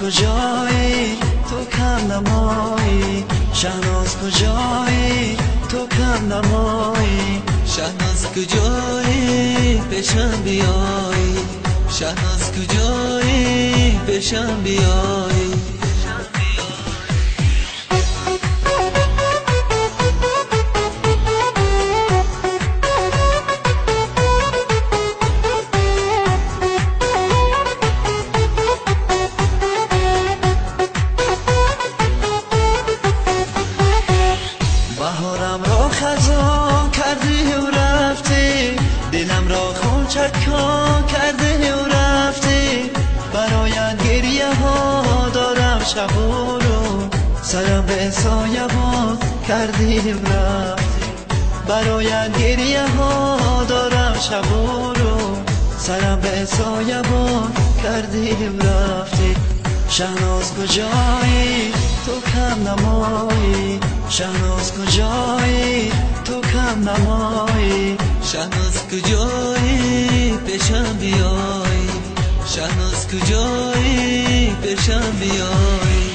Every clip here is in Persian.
کجایی تو کم نمایی، شهناز کجایی تو کم نمایی، شهناز کجایی پیشم بیایی، شهناز کجایی پیشم بیایی. بهارم را خزان کردی و رفتی، دلم را خون چکان کردی و رفتی، برایت گریه ها دارم شب و رو، سرم به سایبان کردی و رفتی، برایت گریه ها دارم شب و رو، سرم به سایبان کردی و رفتی. شهناز کجایی تو کم نمایی، شهناز کجایی تو کم نمایی، شهناز کجایی پیشم بیایی، شهناز کجایی پیشم بیایی.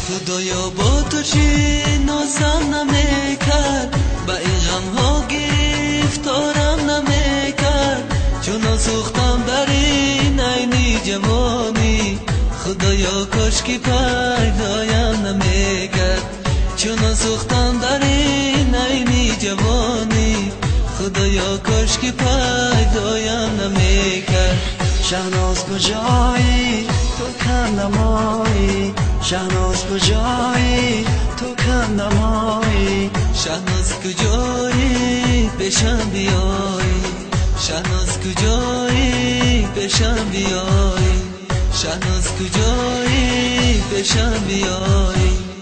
خدایا با تو چی نازم نمیکرد، با این غم ها گرفتارم نمیکرد، چون سوختم در این عینی جوانی، خدایا کاش که پیدایم نمیکرد، چون سوختم در این عینی جوانی، خدایا کاش که پیدایم نمیکرد. شهناز کجایی تو کم نمایی، شهناز کجایی تو کم نمایی، شهناز کجایی پیشم بیایی، شهناز کجایی پیشم بیایی، شهناز کجایی پیشم بیایی.